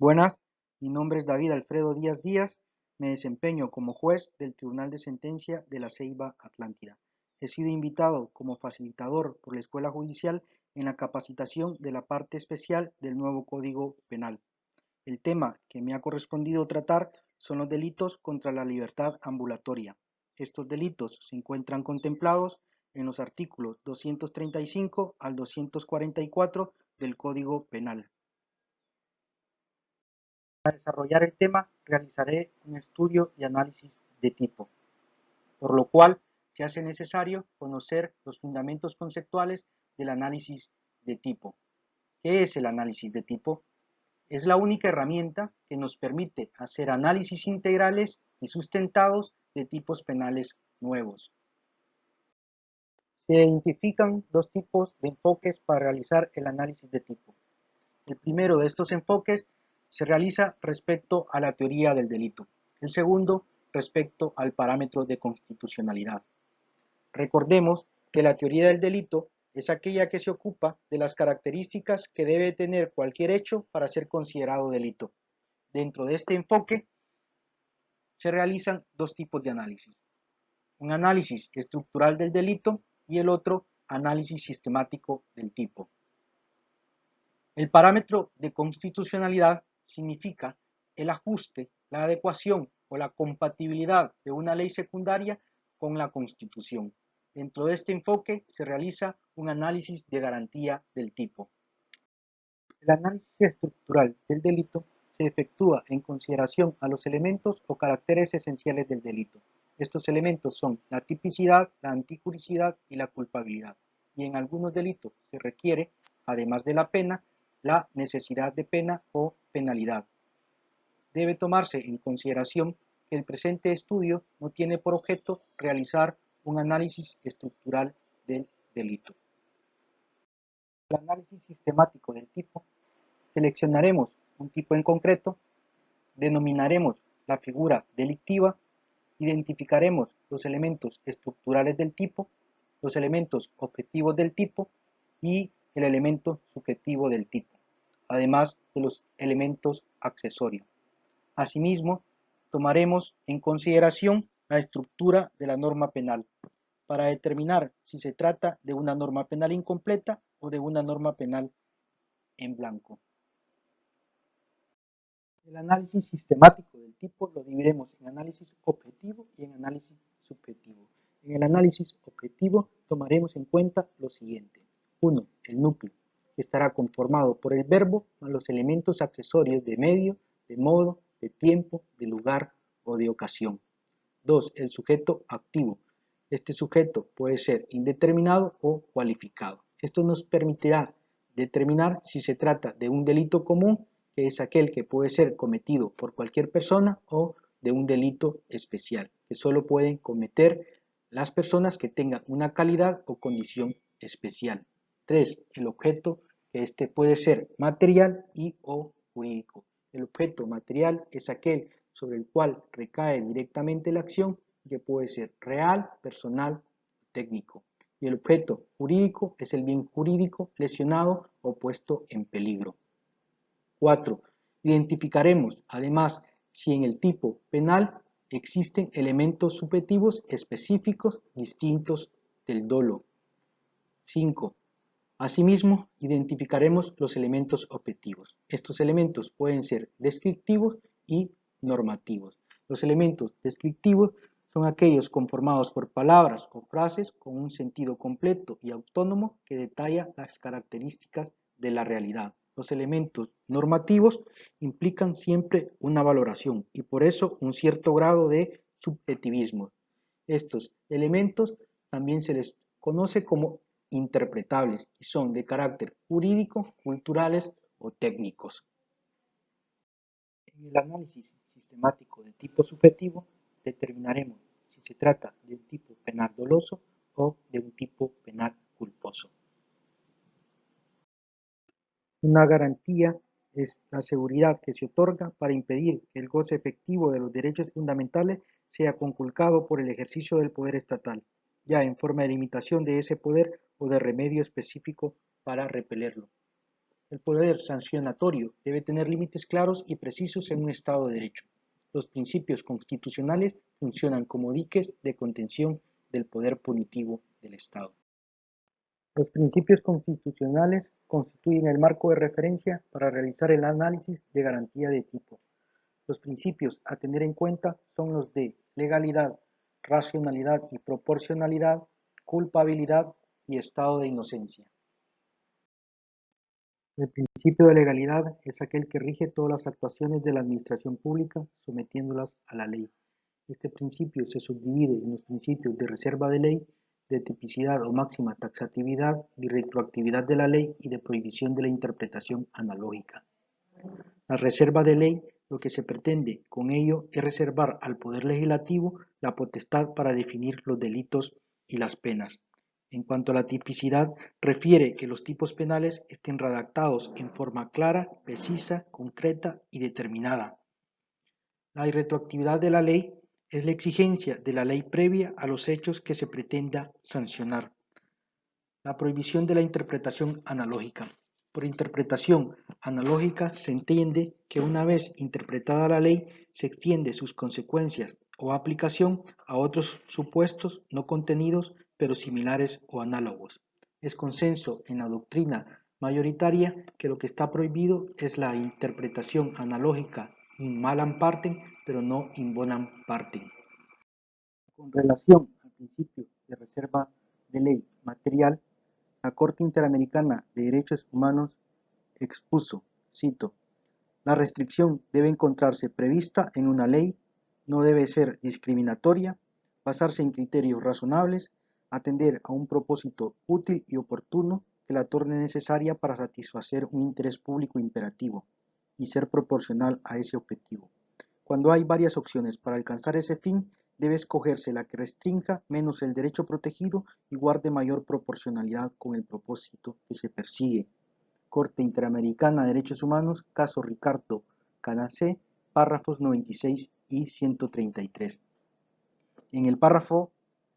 Buenas, mi nombre es David Alfredo Díaz Díaz, me desempeño como juez del Tribunal de Sentencia de la Ceiba Atlántida. He sido invitado como facilitador por la Escuela Judicial en la capacitación de la parte especial del nuevo Código Penal. El tema que me ha correspondido tratar son los delitos contra la libertad ambulatoria. Estos delitos se encuentran contemplados en los artículos 235 al 244 del Código Penal. Para desarrollar el tema realizaré un estudio y análisis de tipo, por lo cual se hace necesario conocer los fundamentos conceptuales del análisis de tipo. ¿Qué es el análisis de tipo? Es la única herramienta que nos permite hacer análisis integrales y sustentados de tipos penales nuevos. Se identifican dos tipos de enfoques para realizar el análisis de tipo. El primero de estos enfoques se realiza respecto a la teoría del delito. El segundo, respecto al parámetro de constitucionalidad. Recordemos que la teoría del delito es aquella que se ocupa de las características que debe tener cualquier hecho para ser considerado delito. Dentro de este enfoque se realizan dos tipos de análisis. Un análisis estructural del delito y el otro análisis sistemático del tipo. El parámetro de constitucionalidad significa el ajuste, la adecuación o la compatibilidad de una ley secundaria con la Constitución. Dentro de este enfoque se realiza un análisis de garantía del tipo. El análisis estructural del delito se efectúa en consideración a los elementos o caracteres esenciales del delito. Estos elementos son la tipicidad, la antijuricidad y la culpabilidad. Y en algunos delitos se requiere, además de la pena, la necesidad de pena o penalidad. Debe tomarse en consideración que el presente estudio no tiene por objeto realizar un análisis estructural del delito. El análisis sistemático del tipo, seleccionaremos un tipo en concreto, denominaremos la figura delictiva, identificaremos los elementos estructurales del tipo, los elementos objetivos del tipo y el elemento subjetivo del tipo, además de los elementos accesorios. Asimismo, tomaremos en consideración la estructura de la norma penal para determinar si se trata de una norma penal incompleta o de una norma penal en blanco. El análisis sistemático del tipo lo dividiremos en análisis objetivo y en análisis subjetivo. En el análisis objetivo tomaremos en cuenta lo siguiente. 1. El núcleo, que estará conformado por el verbo más los elementos accesorios de medio, de modo, de tiempo, de lugar o de ocasión. 2. El sujeto activo. Este sujeto puede ser indeterminado o cualificado. Esto nos permitirá determinar si se trata de un delito común, que es aquel que puede ser cometido por cualquier persona, o de un delito especial, que solo pueden cometer las personas que tengan una calidad o condición especial. 3. El objeto, que este puede ser material y o jurídico. El objeto material es aquel sobre el cual recae directamente la acción, que puede ser real, personal o técnico. Y el objeto jurídico es el bien jurídico lesionado o puesto en peligro. 4. Identificaremos, además, si en el tipo penal existen elementos subjetivos específicos distintos del dolo. 5. Asimismo, identificaremos los elementos objetivos. Estos elementos pueden ser descriptivos y normativos. Los elementos descriptivos son aquellos conformados por palabras o frases con un sentido completo y autónomo que detalla las características de la realidad. Los elementos normativos implican siempre una valoración y por eso un cierto grado de subjetivismo. Estos elementos también se les conoce como interpretables y son de carácter jurídico, culturales o técnicos. En el análisis sistemático de tipo subjetivo determinaremos si se trata de un tipo penal doloso o de un tipo penal culposo. Una garantía es la seguridad que se otorga para impedir que el goce efectivo de los derechos fundamentales sea conculcado por el ejercicio del poder estatal, ya en forma de limitación de ese poder o de remedio específico para repelerlo. El poder sancionatorio debe tener límites claros y precisos en un Estado de Derecho. Los principios constitucionales funcionan como diques de contención del poder punitivo del Estado. Los principios constitucionales constituyen el marco de referencia para realizar el análisis de garantía de tipo. Los principios a tener en cuenta son los de legalidad, racionalidad y proporcionalidad, culpabilidad y estado de inocencia. El principio de legalidad es aquel que rige todas las actuaciones de la administración pública, sometiéndolas a la ley. Este principio se subdivide en los principios de reserva de ley, de tipicidad o máxima taxatividad, de retroactividad de la ley y de prohibición de la interpretación analógica. La reserva de ley, lo que se pretende con ello es reservar al Poder Legislativo la potestad para definir los delitos y las penas. En cuanto a la tipicidad, refiere que los tipos penales estén redactados en forma clara, precisa, concreta y determinada. La irretroactividad de la ley es la exigencia de la ley previa a los hechos que se pretenda sancionar. La prohibición de la interpretación analógica. Por interpretación analógica se entiende que una vez interpretada la ley se extiende sus consecuencias o aplicación a otros supuestos no contenidos pero similares o análogos. Es consenso en la doctrina mayoritaria que lo que está prohibido es la interpretación analógica in malam partem pero no in bonam partem. Con relación al principio de reserva de ley material, la Corte Interamericana de Derechos Humanos expuso, cito, la restricción debe encontrarse prevista en una ley, no debe ser discriminatoria, basarse en criterios razonables, atender a un propósito útil y oportuno que la torne necesaria para satisfacer un interés público imperativo y ser proporcional a ese objetivo. Cuando hay varias opciones para alcanzar ese fin, debe escogerse la que restrinja menos el derecho protegido y guarde mayor proporcionalidad con el propósito que se persigue. Corte Interamericana de Derechos Humanos, caso Ricardo Canacé, párrafos 96 y 133. En el párrafo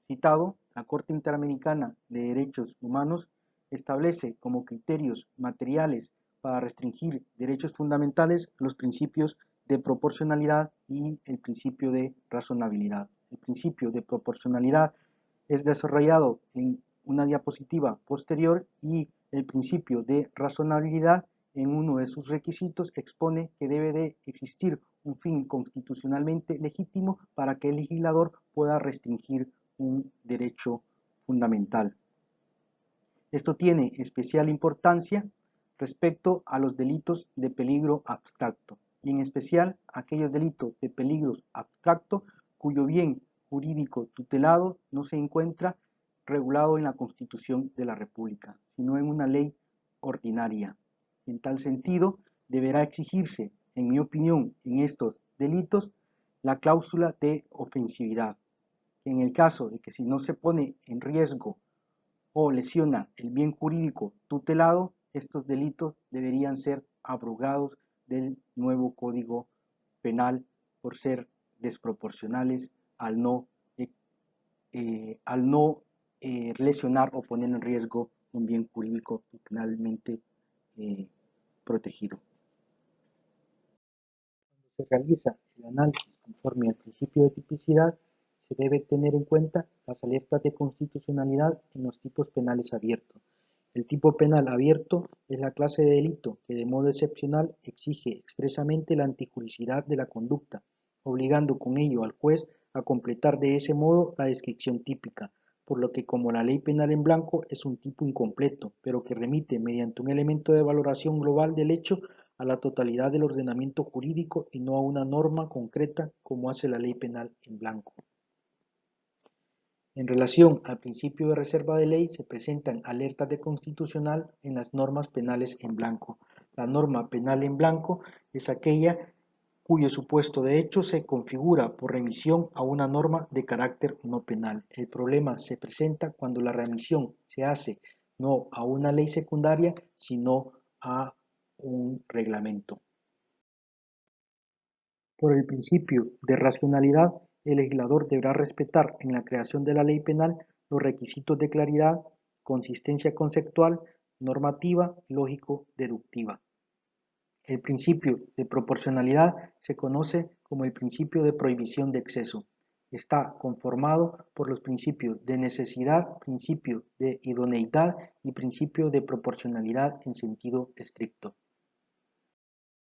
citado, la Corte Interamericana de Derechos Humanos establece como criterios materiales para restringir derechos fundamentales los principios de proporcionalidad y el principio de razonabilidad. El principio de proporcionalidad es desarrollado en una diapositiva posterior y el principio de razonabilidad en uno de sus requisitos expone que debe de existir un fin constitucionalmente legítimo para que el legislador pueda restringir un derecho fundamental. Esto tiene especial importancia respecto a los delitos de peligro abstracto y en especial aquellos delitos de peligro abstracto cuyo bien jurídico tutelado no se encuentra regulado en la Constitución de la República, sino en una ley ordinaria. En tal sentido, deberá exigirse, en mi opinión, en estos delitos, la cláusula de ofensividad. En el caso de que si no se pone en riesgo o lesiona el bien jurídico tutelado, estos delitos deberían ser abrogados del nuevo Código Penal por ser desproporcionales al no lesionar o poner en riesgo un bien jurídico tutelalmente protegido. Cuando se realiza el análisis conforme al principio de tipicidad, se debe tener en cuenta las alertas de constitucionalidad en los tipos penales abiertos. El tipo penal abierto es la clase de delito que de modo excepcional exige expresamente la antijuricidad de la conducta, obligando con ello al juez a completar de ese modo la descripción típica, por lo que como la ley penal en blanco es un tipo incompleto, pero que remite mediante un elemento de valoración global del hecho a la totalidad del ordenamiento jurídico y no a una norma concreta como hace la ley penal en blanco. En relación al principio de reserva de ley se presentan alertas de constitucional en las normas penales en blanco. La norma penal en blanco es aquella cuyo supuesto de hecho se configura por remisión a una norma de carácter no penal. El problema se presenta cuando la remisión se hace no a una ley secundaria, sino a un reglamento. Por el principio de racionalidad, el legislador deberá respetar en la creación de la ley penal los requisitos de claridad, consistencia conceptual, normativa, lógico-deductiva. El principio de proporcionalidad se conoce como el principio de prohibición de exceso. Está conformado por los principios de necesidad, principio de idoneidad y principio de proporcionalidad en sentido estricto. En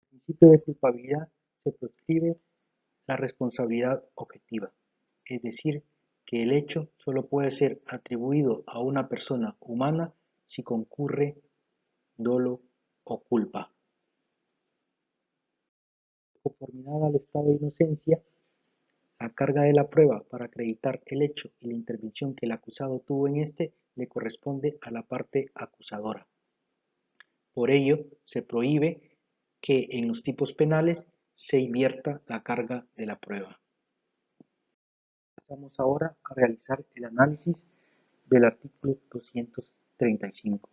el principio de culpabilidad se proscribe la responsabilidad objetiva, es decir, que el hecho solo puede ser atribuido a una persona humana si concurre dolo o culpa. De conformidad al estado de inocencia, la carga de la prueba para acreditar el hecho y la intervención que el acusado tuvo en este le corresponde a la parte acusadora. Por ello, se prohíbe que en los tipos penales se invierta la carga de la prueba. Pasamos ahora a realizar el análisis del artículo 235,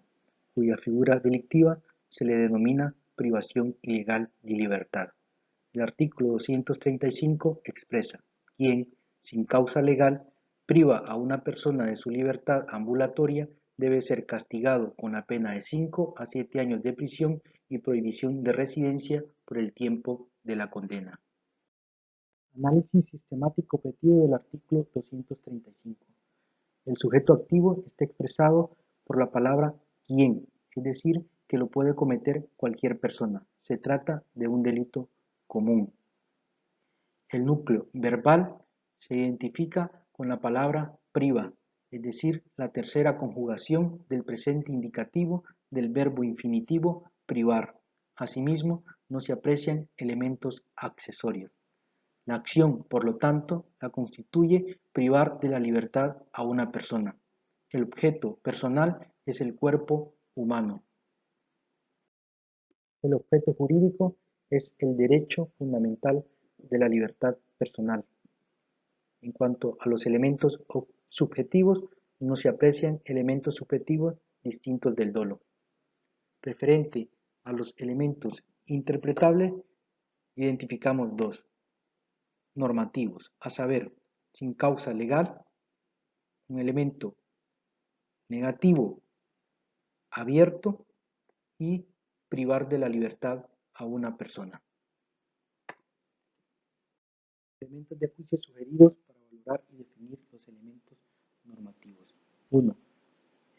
cuya figura delictiva se le denomina privación ilegal de libertad. El artículo 235 expresa: quien, sin causa legal, priva a una persona de su libertad ambulatoria debe ser castigado con la pena de 5 a 7 años de prisión y prohibición de residencia por el tiempo de la condena. Análisis sistemático objetivo del artículo 235. El sujeto activo está expresado por la palabra quien, es decir, que lo puede cometer cualquier persona. Se trata de un delito común. El núcleo verbal se identifica con la palabra priva, es decir, la tercera conjugación del presente indicativo del verbo infinitivo privar. Asimismo, no se aprecian elementos accesorios. La acción, por lo tanto, la constituye privar de la libertad a una persona. El objeto personal es el cuerpo humano. El objeto jurídico es el derecho fundamental de la libertad personal. En cuanto a los elementos subjetivos, no se aprecian elementos subjetivos distintos del dolo. Referente a los elementos interpretables, identificamos dos: normativos, a saber, sin causa legal, un elemento negativo abierto, y privar de la libertad a una persona. Elementos de juicio sugeridos para valorar y definir los elementos normativos. 1.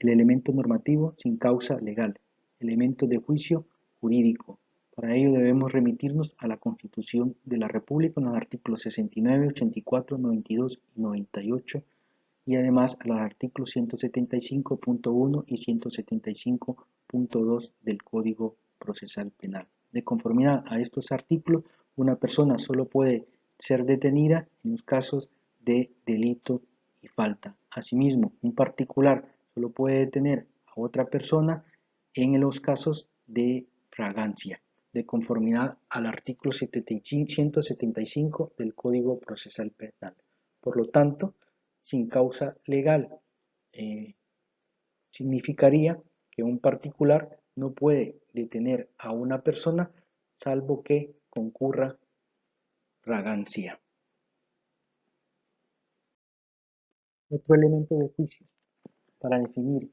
El elemento normativo sin causa legal. Elemento de juicio jurídico. Para ello debemos remitirnos a la Constitución de la República en los artículos 69, 84, 92 y 98, y además a los artículos 175.1 y 175.2 del Código Procesal Penal. De conformidad a estos artículos, una persona solo puede ser detenida en los casos de delito y falta. Asimismo, un particular solo puede detener a otra persona en los casos de fragancia, de conformidad al artículo 175 del Código Procesal Penal. Por lo tanto, sin causa legal significaría que un particular no puede detener a una persona salvo que concurra fragancia. Otro elemento de juicio para definir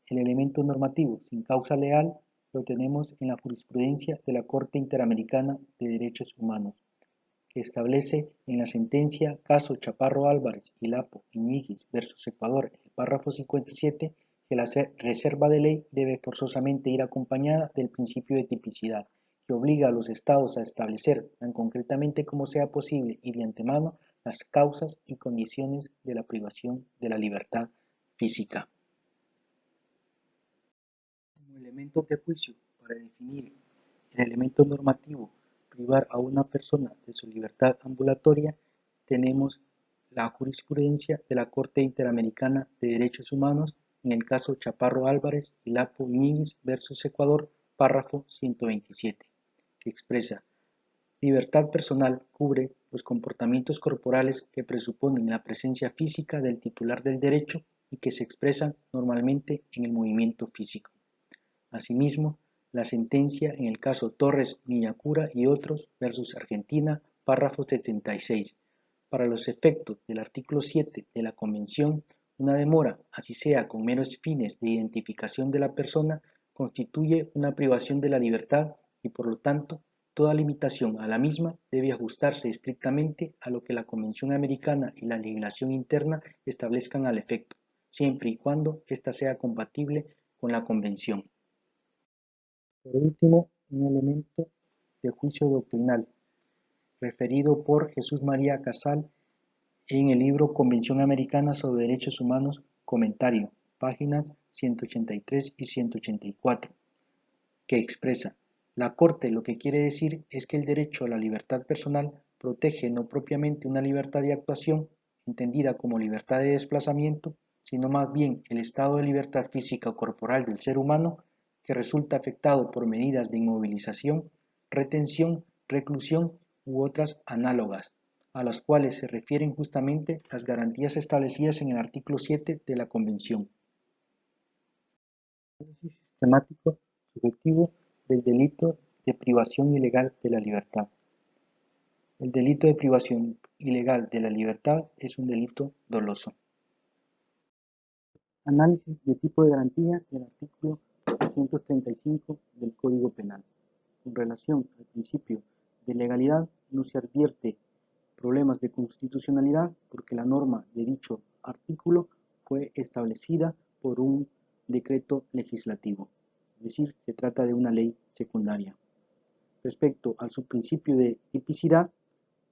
el elemento normativo sin causa legal lo tenemos en la jurisprudencia de la Corte Interamericana de Derechos Humanos, que establece en la sentencia caso Chaparro Álvarez y Lapo Iñiguez versus Ecuador, el párrafo 57, que la reserva de ley debe forzosamente ir acompañada del principio de tipicidad, que obliga a los estados a establecer tan concretamente como sea posible y de antemano las causas y condiciones de la privación de la libertad física. Como elementos de juicio para definir el elemento normativo privar a una persona de su libertad ambulatoria, tenemos la jurisprudencia de la Corte Interamericana de Derechos Humanos en el caso Chaparro Álvarez y Lapo Iñiguez versus Ecuador, párrafo 127, que expresa: libertad personal cubre los comportamientos corporales que presuponen la presencia física del titular del derecho y que se expresan normalmente en el movimiento físico. Asimismo, la sentencia en el caso Torres Villacura y otros versus Argentina, párrafo 76. Para los efectos del artículo 7 de la Convención, Una demora, así sea con meros fines de identificación de la persona, constituye una privación de la libertad y por lo tanto toda limitación a la misma debe ajustarse estrictamente a lo que la Convención Americana y la legislación interna establezcan al efecto, siempre y cuando ésta sea compatible con la Convención. Por último, un elemento de juicio doctrinal, referido por Jesús María Casal en el libro Convención Americana sobre Derechos Humanos, comentario, páginas 183 y 184, que expresa: la Corte lo que quiere decir es que el derecho a la libertad personal protege no propiamente una libertad de actuación, entendida como libertad de desplazamiento, sino más bien el estado de libertad física o corporal del ser humano que resulta afectado por medidas de inmovilización, retención, reclusión u otras análogas, a las cuales se refieren justamente las garantías establecidas en el artículo 7 de la Convención. Análisis sistemático subjetivo del delito de privación ilegal de la libertad. El delito de privación ilegal de la libertad es un delito doloso. Análisis de tipo de garantía del artículo 335 del Código Penal. En relación al principio de legalidad, no se advierte problemas de constitucionalidad porque la norma de dicho artículo fue establecida por un decreto legislativo, es decir, se trata de una ley secundaria. Respecto al subprincipio de tipicidad,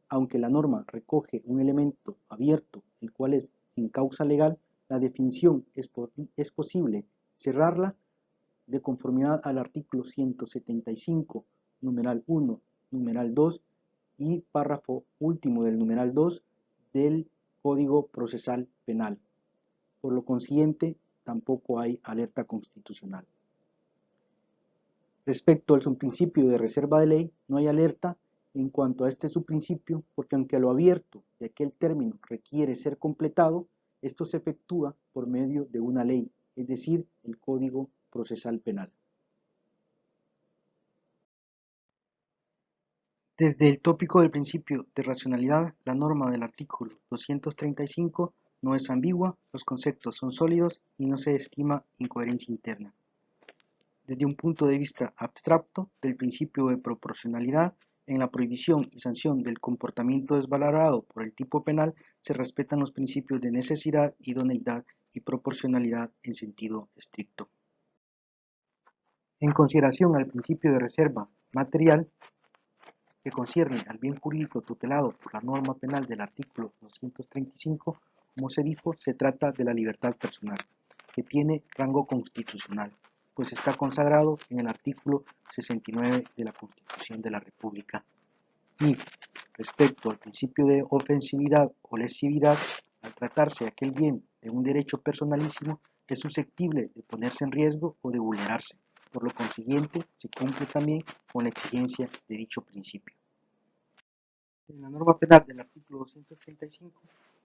aunque la norma recoge un elemento abierto, el cual es sin causa legal, la definición es posible cerrarla de conformidad al artículo 175, numeral 1, numeral 2 y párrafo último del numeral 2 del Código Procesal Penal. Por lo consiguiente, tampoco hay alerta constitucional. Respecto al subprincipio de reserva de ley, no hay alerta en cuanto a este subprincipio, porque aunque lo abierto de aquel término requiere ser completado, esto se efectúa por medio de una ley, es decir, el Código Procesal Penal. Desde el tópico del principio de racionalidad, la norma del artículo 235 no es ambigua, los conceptos son sólidos y no se estima incoherencia interna. Desde un punto de vista abstracto del principio de proporcionalidad, en la prohibición y sanción del comportamiento desvalorado por el tipo penal se respetan los principios de necesidad, idoneidad y proporcionalidad en sentido estricto. En consideración al principio de reserva material, que concierne al bien jurídico tutelado por la norma penal del artículo 235, como se dijo, se trata de la libertad personal, que tiene rango constitucional, pues está consagrado en el artículo 69 de la Constitución de la República. Y, respecto al principio de ofensividad o lesividad, al tratarse de aquel bien de un derecho personalísimo, es susceptible de ponerse en riesgo o de vulnerarse. Por lo consiguiente, se cumple también con la exigencia de dicho principio. En la norma penal del artículo 235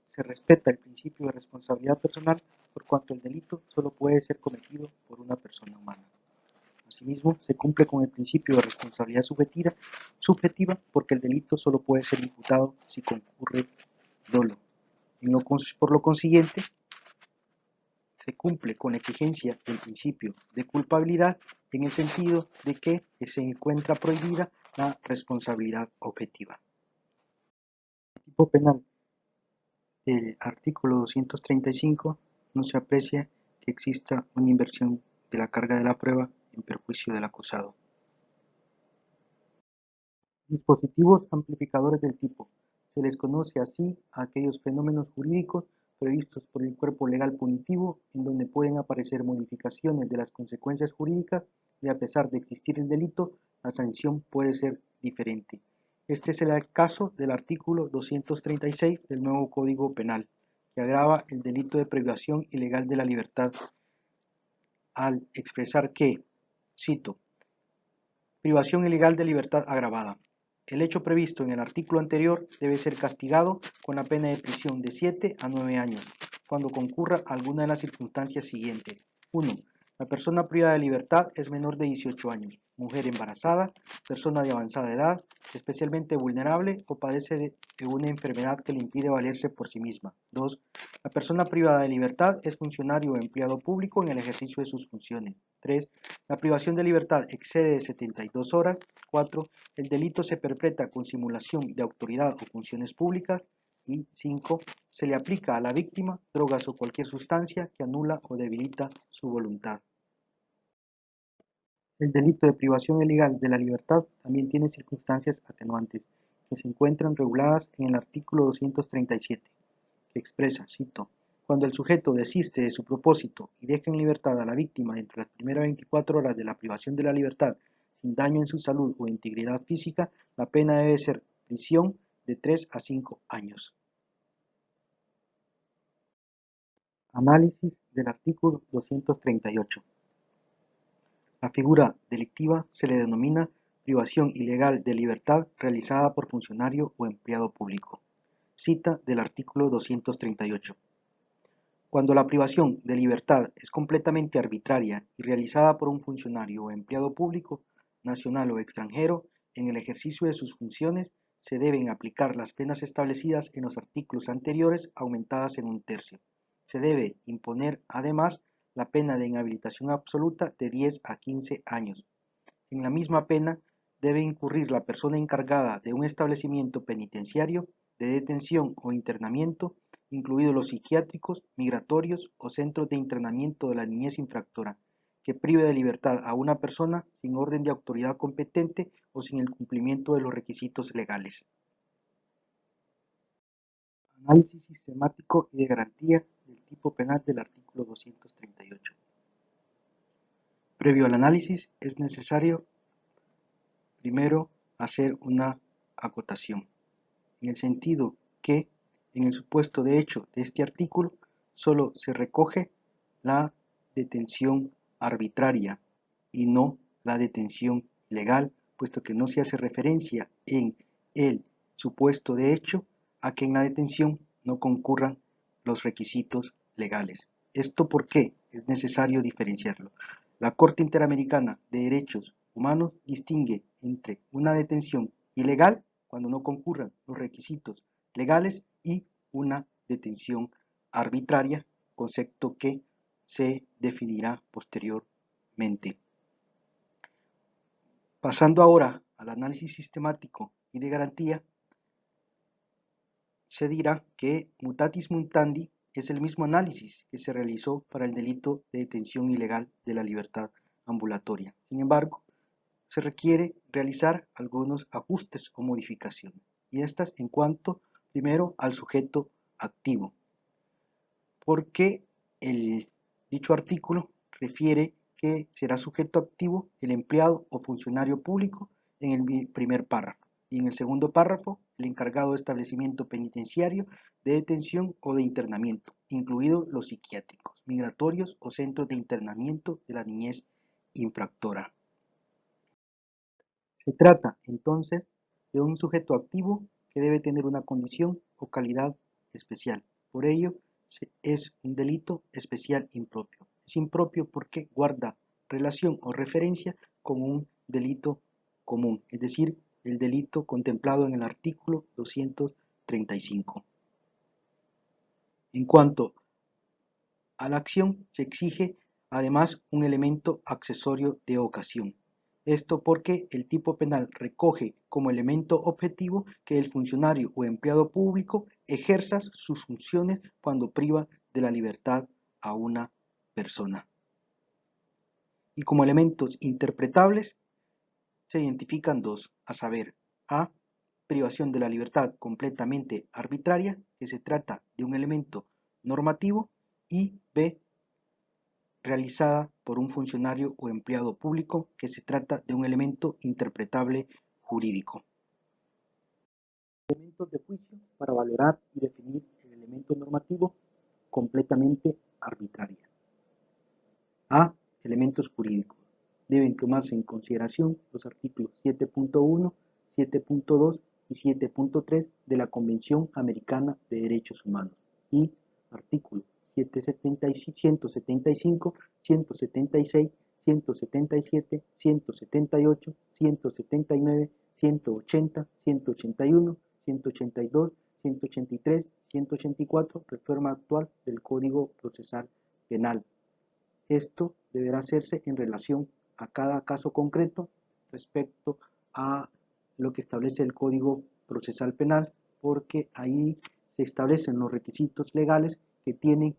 se respeta el principio de responsabilidad personal por cuanto el delito solo puede ser cometido por una persona humana. Asimismo, se cumple con el principio de responsabilidad subjetiva porque el delito solo puede ser imputado si concurre dolo. Por lo consiguiente, se cumple con la exigencia del principio de culpabilidad en el sentido de que se encuentra prohibida la responsabilidad objetiva. El tipo penal del artículo 235 no se aprecia que exista una inversión de la carga de la prueba en perjuicio del acusado. Dispositivos amplificadores del tipo. Se les conoce así a aquellos fenómenos jurídicos previstos por el cuerpo legal punitivo en donde pueden aparecer modificaciones de las consecuencias jurídicas y a pesar de existir el delito, la sanción puede ser diferente. Este es el caso del artículo 236 del nuevo Código Penal, que agrava el delito de privación ilegal de la libertad al expresar que, cito, privación ilegal de libertad agravada. El hecho previsto en el artículo anterior debe ser castigado con la pena de prisión de 7 a 9 años, cuando concurra alguna de las circunstancias siguientes. 1. La persona privada de libertad es menor de 18 años, mujer embarazada, persona de avanzada edad, especialmente vulnerable o padece de una enfermedad que le impide valerse por sí misma. 2. La persona privada de libertad es funcionario o empleado público en el ejercicio de sus funciones. 3. La privación de libertad excede de 72 horas. 4. El delito se perpetra con simulación de autoridad o funciones públicas. Y 5. Se le aplica a la víctima drogas o cualquier sustancia que anula o debilita su voluntad. El delito de privación ilegal de la libertad también tiene circunstancias atenuantes que se encuentran reguladas en el artículo 237, que expresa, cito, cuando el sujeto desiste de su propósito y deja en libertad a la víctima dentro de las primeras 24 horas de la privación de la libertad sin daño en su salud o integridad física, la pena debe ser prisión de 3 a 5 años. Análisis del artículo 238. La figura delictiva se le denomina privación ilegal de libertad realizada por funcionario o empleado público. Cita del artículo 238. Cuando la privación de libertad es completamente arbitraria y realizada por un funcionario o empleado público, nacional o extranjero, en el ejercicio de sus funciones, se deben aplicar las penas establecidas en los artículos anteriores aumentadas en 1/3. Se debe imponer, además, la pena de inhabilitación absoluta de 10 a 15 años. En la misma pena debe incurrir la persona encargada de un establecimiento penitenciario, de detención o internamiento, incluidos los psiquiátricos, migratorios o centros de internamiento de la niñez infractora, que prive de libertad a una persona sin orden de autoridad competente o sin el cumplimiento de los requisitos legales. Análisis sistemático y de garantía del tipo penal del artículo 238. Previo al análisis es necesario primero hacer una acotación, en el sentido que en el supuesto de hecho de este artículo solo se recoge la detención arbitraria y no la detención legal, puesto que no se hace referencia en el supuesto de hecho a que en la detención no concurran los requisitos legales. ¿Esto por qué? Es necesario diferenciarlo. La Corte Interamericana de Derechos Humanos distingue entre una detención ilegal, cuando no concurran los requisitos legales, y una detención arbitraria, concepto que se definirá posteriormente. Pasando ahora al análisis sistemático y de garantía, se dirá que mutatis mutandi es el mismo análisis que se realizó para el delito de detención ilegal de la libertad ambulatoria. Sin embargo, se requiere realizar algunos ajustes o modificaciones, y estas en cuanto primero al sujeto activo, porque dicho artículo refiere que será sujeto activo el empleado o funcionario público en el primer párrafo, y en el segundo párrafo el encargado de establecimiento penitenciario de detención o de internamiento, incluidos los psiquiátricos, migratorios o centros de internamiento de la niñez infractora. Se trata, entonces, de un sujeto activo que debe tener una condición o calidad especial. Por ello, es un delito especial impropio. Es impropio porque guarda relación o referencia con un delito común, es decir, el delito contemplado en el artículo 235. En cuanto a la acción, se exige además un elemento accesorio de ocasión. Esto porque el tipo penal recoge como elemento objetivo que el funcionario o empleado público ejerza sus funciones cuando priva de la libertad a una persona. Y como elementos interpretables se identifican dos, a saber, A, privación de la libertad completamente arbitraria, que se trata de un elemento normativo, y B, realizada por un funcionario o empleado público, que se trata de un elemento interpretable jurídico. Elementos de juicio para valorar y definir el elemento normativo completamente arbitraria. A. Elementos jurídicos. Deben tomarse en consideración los artículos 7.1, 7.2 y 7.3 de la Convención Americana de Derechos Humanos y artículo 175, 176, 177, 178, 179, 180, 181, 182, 183, 184, reforma actual del Código Procesal Penal. Esto deberá hacerse en relación a cada caso concreto respecto a lo que establece el Código Procesal Penal, porque ahí se establecen los requisitos legales que tienen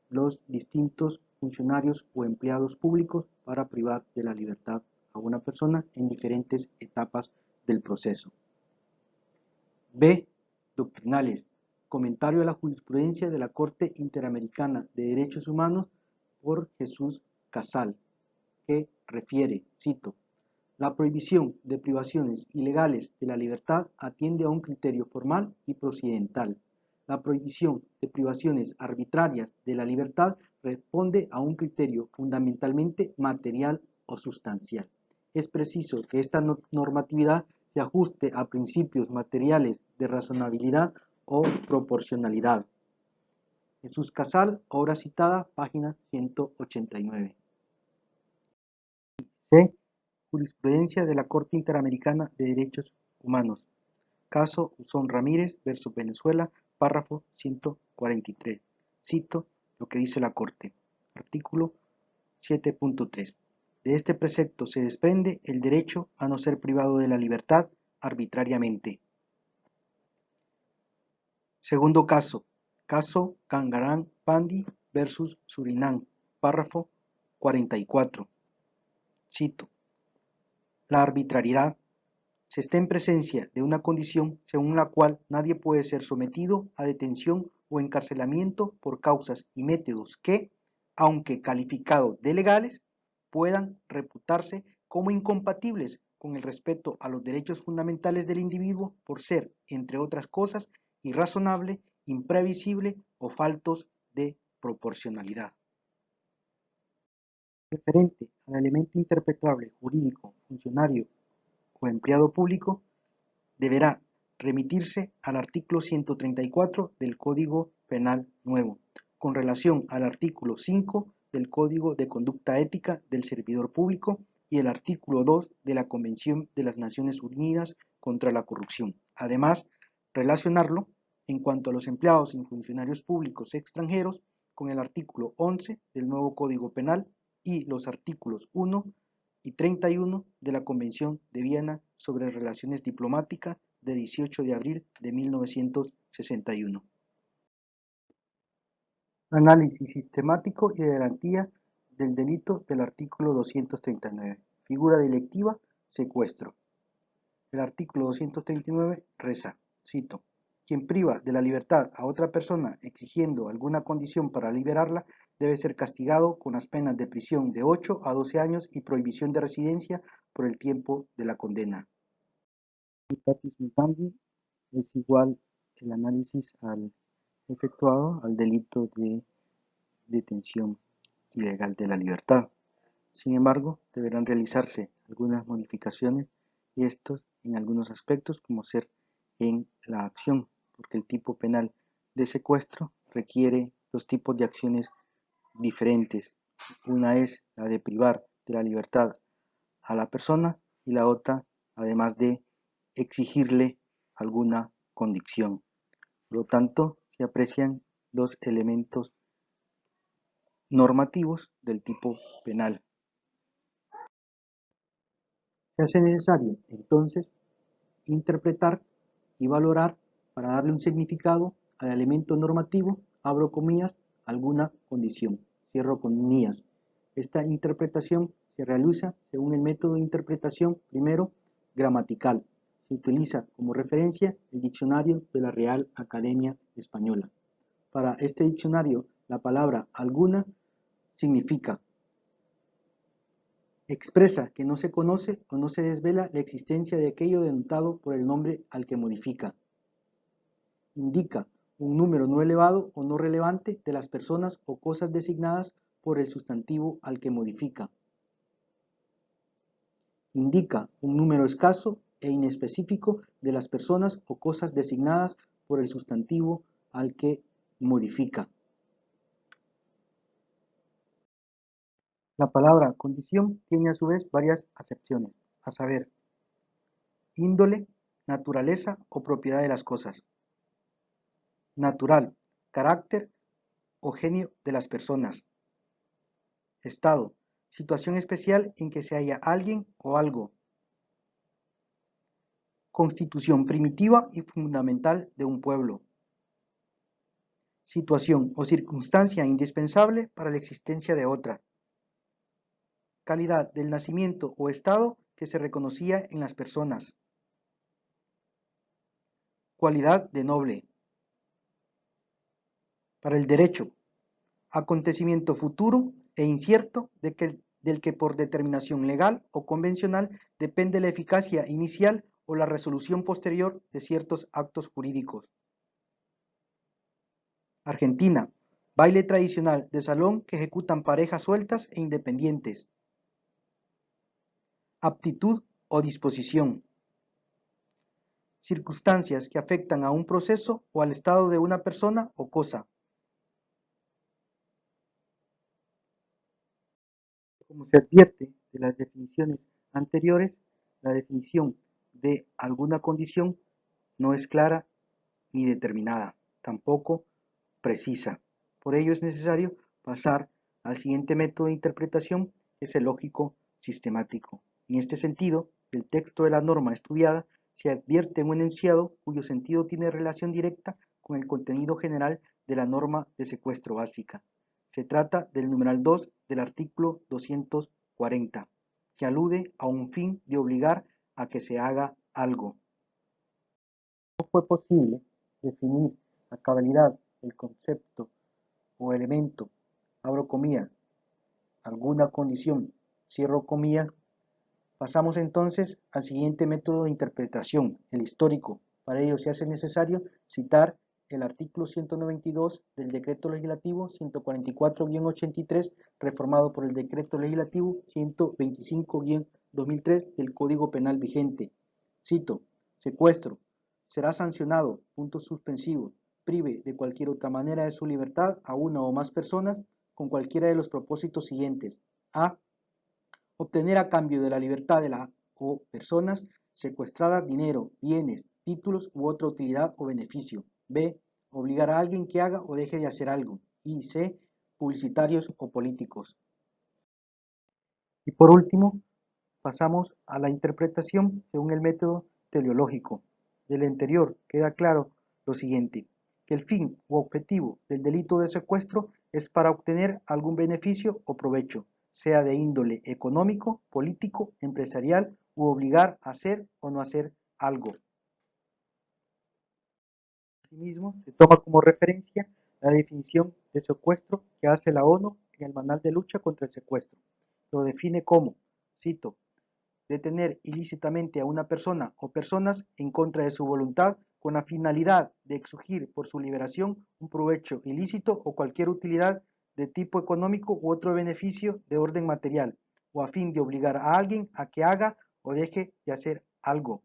los distintos funcionarios o empleados públicos para privar de la libertad a una persona en diferentes etapas del proceso. B. Doctrinales. Comentario a la jurisprudencia de la Corte Interamericana de Derechos Humanos por Jesús Casal, que refiere, cito, la prohibición de privaciones ilegales de la libertad atiende a un criterio formal y procedimental. La prohibición de privaciones arbitrarias de la libertad responde a un criterio fundamentalmente material o sustancial. Es preciso que esta normatividad se ajuste a principios materiales de razonabilidad o proporcionalidad. Jesús Casal, obra citada, página 189. C. Jurisprudencia de la Corte Interamericana de Derechos Humanos. Caso Usón Ramírez versus Venezuela, párrafo 143. Cito lo que dice la Corte. Artículo 7.3. De este precepto se desprende el derecho a no ser privado de la libertad arbitrariamente. Segundo caso. Caso Cangarán Pandi versus Surinam, párrafo 44. Cito. La arbitrariedad se está en presencia de una condición según la cual nadie puede ser sometido a detención o encarcelamiento por causas y métodos que, aunque calificados de legales, puedan reputarse como incompatibles con el respeto a los derechos fundamentales del individuo por ser, entre otras cosas, irrazonable, imprevisible o faltos de proporcionalidad. Referente al elemento interpretable jurídico, funcionario o empleado público, deberá remitirse al artículo 134 del Código Penal Nuevo, con relación al artículo 5 del Código de Conducta Ética del Servidor Público y el artículo 2 de la Convención de las Naciones Unidas contra la Corrupción. Además, relacionarlo, en cuanto a los empleados y funcionarios públicos extranjeros, con el artículo 11 del nuevo Código Penal y los artículos 1 y 31 de la Convención de Viena sobre Relaciones Diplomáticas de 18 de abril de 1961. Análisis sistemático y de garantía del delito del artículo 239. Figura delictiva, secuestro. El artículo 239 reza, cito, quien priva de la libertad a otra persona exigiendo alguna condición para liberarla debe ser castigado con las penas de prisión de 8 a 12 años y prohibición de residencia por el tiempo de la condena. Mutatis mutandis es igual el análisis efectuado al delito de detención ilegal de la libertad. Sin embargo, deberán realizarse algunas modificaciones y estos en algunos aspectos como ser en la acción, porque el tipo penal de secuestro requiere dos tipos de acciones diferentes. Una es la de privar de la libertad a la persona y la otra, además de exigirle alguna condición. Por lo tanto, se aprecian dos elementos normativos del tipo penal. Se hace necesario, entonces, interpretar y valorar para darle un significado al elemento normativo, abro comillas, alguna condición, cierro comillas. Esta interpretación se realiza según el método de interpretación, primero, gramatical. Se utiliza como referencia el diccionario de la Real Academia Española. Para este diccionario, la palabra alguna significa expresa que no se conoce o no se desvela la existencia de aquello denotado por el nombre al que modifica. Indica un número no elevado o no relevante de las personas o cosas designadas por el sustantivo al que modifica. Indica un número escaso e inespecífico de las personas o cosas designadas por el sustantivo al que modifica. La palabra condición tiene a su vez varias acepciones, a saber, índole, naturaleza o propiedad de las cosas. Natural, carácter o genio de las personas. Estado, situación especial en que se halla alguien o algo. Constitución primitiva y fundamental de un pueblo. Situación o circunstancia indispensable para la existencia de otra. Calidad del nacimiento o estado que se reconocía en las personas. Cualidad de noble. Para el derecho, acontecimiento futuro e incierto del que por determinación legal o convencional depende la eficacia inicial o la resolución posterior de ciertos actos jurídicos. Argentina, baile tradicional de salón que ejecutan parejas sueltas e independientes. Aptitud o disposición. Circunstancias que afectan a un proceso o al estado de una persona o cosa. Como se advierte de las definiciones anteriores, la definición de alguna condición no es clara ni determinada, tampoco precisa. Por ello es necesario pasar al siguiente método de interpretación, que es el lógico sistemático. En este sentido, el texto de la norma estudiada se advierte en un enunciado cuyo sentido tiene relación directa con el contenido general de la norma de secuestro básica. Se trata del numeral 2 del artículo 240, que alude a un fin de obligar a que se haga algo. No fue posible definir a cabalidad el concepto o elemento, abro comillas, alguna condición, cierro comillas. Pasamos entonces al siguiente método de interpretación, el histórico. Para ello se hace necesario citar el artículo 192 del Decreto Legislativo 144-83, reformado por el Decreto Legislativo 125-2003 del Código Penal vigente. Cito, secuestro, será sancionado, puntos suspensivos, prive de cualquier otra manera de su libertad a una o más personas con cualquiera de los propósitos siguientes. A. Obtener a cambio de la libertad de la o personas secuestradas dinero, bienes, títulos u otra utilidad o beneficio. B. Obligar a alguien que haga o deje de hacer algo. Y C. Publicitarios o políticos. Y por último, pasamos a la interpretación según el método teleológico. Del anterior queda claro lo siguiente, que el fin u objetivo del delito de secuestro es para obtener algún beneficio o provecho, sea de índole económico, político, empresarial u obligar a hacer o no hacer algo. Asimismo, se toma como referencia la definición de secuestro que hace la ONU en el Manual de Lucha contra el Secuestro. Lo define como, cito, detener ilícitamente a una persona o personas en contra de su voluntad con la finalidad de exigir por su liberación un provecho ilícito o cualquier utilidad de tipo económico u otro beneficio de orden material, o a fin de obligar a alguien a que haga o deje de hacer algo.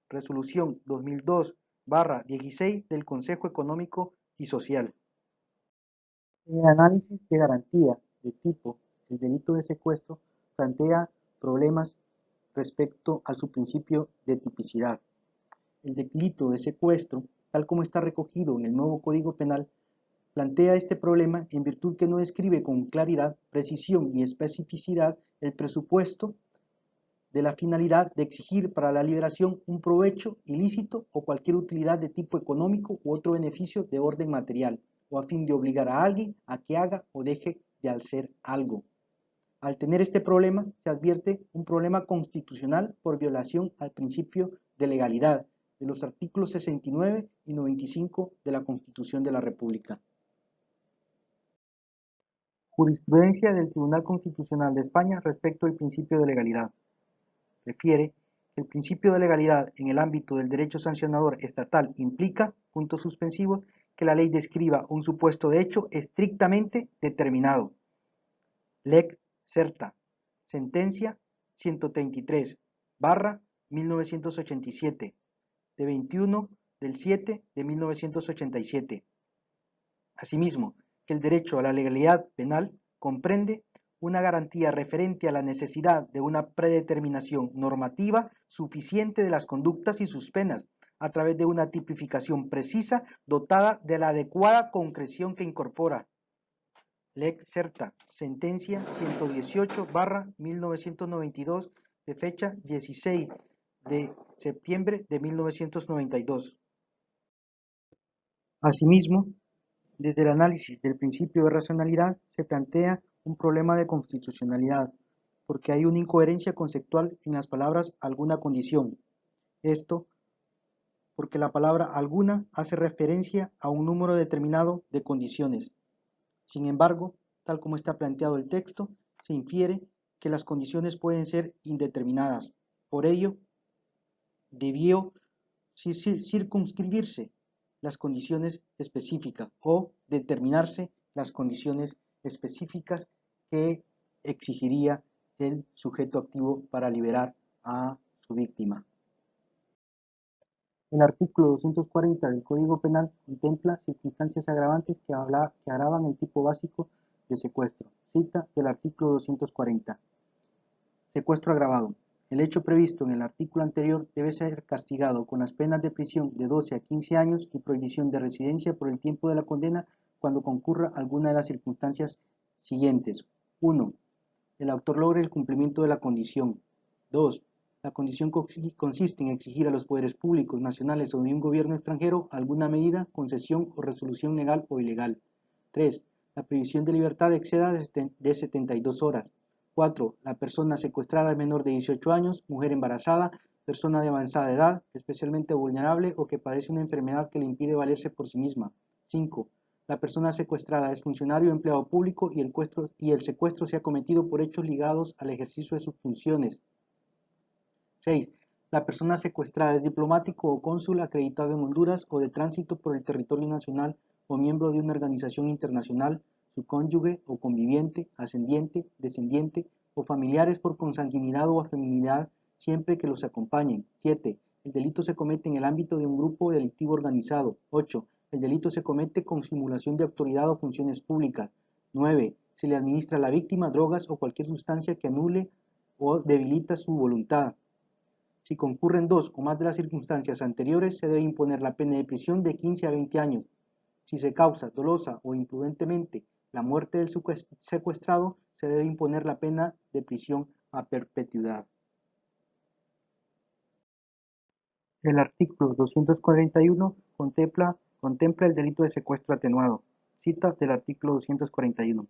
Resolución 2002/16 del Consejo Económico y Social. En el análisis de garantía de tipo, el delito de secuestro plantea problemas respecto a su principio de tipicidad. El delito de secuestro, tal como está recogido en el nuevo Código Penal, plantea este problema en virtud que no describe con claridad, precisión y especificidad el presupuesto de la finalidad de exigir para la liberación un provecho ilícito o cualquier utilidad de tipo económico u otro beneficio de orden material, o a fin de obligar a alguien a que haga o deje de hacer algo. Al tener este problema, se advierte un problema constitucional por violación al principio de legalidad de los artículos 69 y 95 de la Constitución de la República. Jurisprudencia del Tribunal Constitucional de España respecto al principio de legalidad. Refiere que el principio de legalidad en el ámbito del derecho sancionador estatal implica, puntos suspensivos, que la ley describa un supuesto de hecho estrictamente determinado. Lex Certa, sentencia 133/1987, de 21/7/1987. Asimismo, que el derecho a la legalidad penal comprende una garantía referente a la necesidad de una predeterminación normativa suficiente de las conductas y sus penas, a través de una tipificación precisa dotada de la adecuada concreción que incorpora. Lex Certa, sentencia 118/1992, de fecha 16 de septiembre de 1992. Asimismo, desde el análisis del principio de racionalidad se plantea un problema de constitucionalidad, porque hay una incoherencia conceptual en las palabras alguna condición. Esto porque la palabra alguna hace referencia a un número determinado de condiciones. Sin embargo, tal como está planteado el texto, se infiere que las condiciones pueden ser indeterminadas. Por ello, debió circunscribirse las condiciones específicas o determinarse las condiciones específicas que exigiría el sujeto activo para liberar a su víctima. El artículo 240 del Código Penal contempla circunstancias agravantes que agravan el tipo básico de secuestro. Cita del artículo 240. Secuestro agravado. El hecho previsto en el artículo anterior debe ser castigado con las penas de prisión de 12 a 15 años y prohibición de residencia por el tiempo de la condena cuando concurra alguna de las circunstancias siguientes. 1. El autor logre el cumplimiento de la condición. 2. La condición consiste en exigir a los poderes públicos, nacionales o de un gobierno extranjero alguna medida, concesión o resolución legal o ilegal. 3. La privisión de libertad exceda de 72 horas. 4. La persona secuestrada es menor de 18 años, mujer embarazada, persona de avanzada edad, especialmente vulnerable o que padece una enfermedad que le impide valerse por sí misma. 5. La persona secuestrada es funcionario o empleado público y el secuestro se ha cometido por hechos ligados al ejercicio de sus funciones. 6. La persona secuestrada es diplomático o cónsul acreditado en Honduras o de tránsito por el territorio nacional o miembro de una organización internacional, su cónyuge o conviviente, ascendiente, descendiente o familiares por consanguinidad o afinidad siempre que los acompañen. 7. El delito se comete en el ámbito de un grupo delictivo organizado. 8. El delito se comete con simulación de autoridad o funciones públicas. 9. Se le administra a la víctima drogas o cualquier sustancia que anule o debilita su voluntad. Si concurren dos o más de las circunstancias anteriores, se debe imponer la pena de prisión de 15 a 20 años. Si se causa dolosa o imprudentemente la muerte del secuestrado, se debe imponer la pena de prisión a perpetuidad. El artículo 241 contempla el delito de secuestro atenuado. Cita del artículo 241.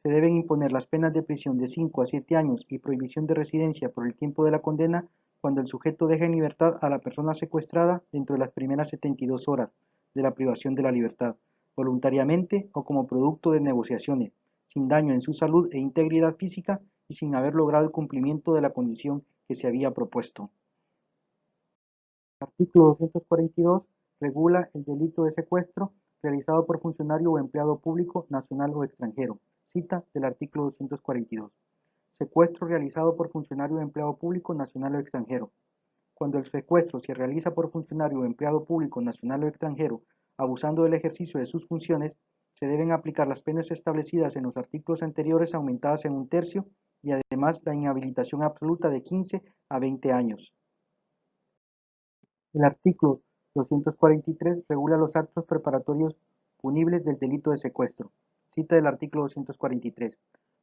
Se deben imponer las penas de prisión de 5 a 7 años y prohibición de residencia por el tiempo de la condena cuando el sujeto deje en libertad a la persona secuestrada dentro de las primeras 72 horas de la privación de la libertad, voluntariamente o como producto de negociaciones, sin daño en su salud e integridad física y sin haber logrado el cumplimiento de la condición que se había propuesto. El artículo 242 regula el delito de secuestro realizado por funcionario o empleado público nacional o extranjero. Cita del artículo 242. Secuestro realizado por funcionario o empleado público nacional o extranjero. Cuando el secuestro se realiza por funcionario o empleado público nacional o extranjero, abusando del ejercicio de sus funciones, se deben aplicar las penas establecidas en los artículos anteriores aumentadas en 1/3 y además la inhabilitación absoluta de 15 a 20 años. El artículo 243 regula los actos preparatorios punibles del delito de secuestro. Cita del artículo 243.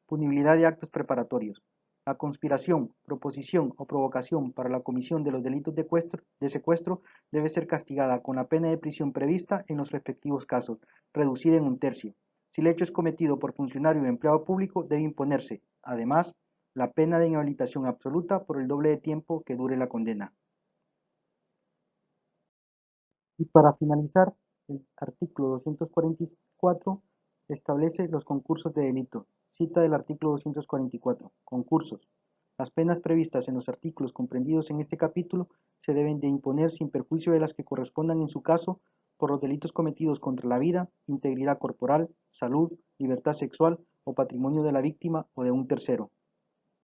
Punibilidad de actos preparatorios. La conspiración, proposición o provocación para la comisión de los delitos de secuestro debe ser castigada con la pena de prisión prevista en los respectivos casos, reducida en 1/3. Si el hecho es cometido por funcionario o empleado público, debe imponerse, además, la pena de inhabilitación absoluta por el doble de tiempo que dure la condena. Y para finalizar, el artículo 244 establece los concursos de delito. Cita del artículo 244. Concursos. Las penas previstas en los artículos comprendidos en este capítulo se deben de imponer sin perjuicio de las que correspondan en su caso por los delitos cometidos contra la vida, integridad corporal, salud, libertad sexual o patrimonio de la víctima o de un tercero.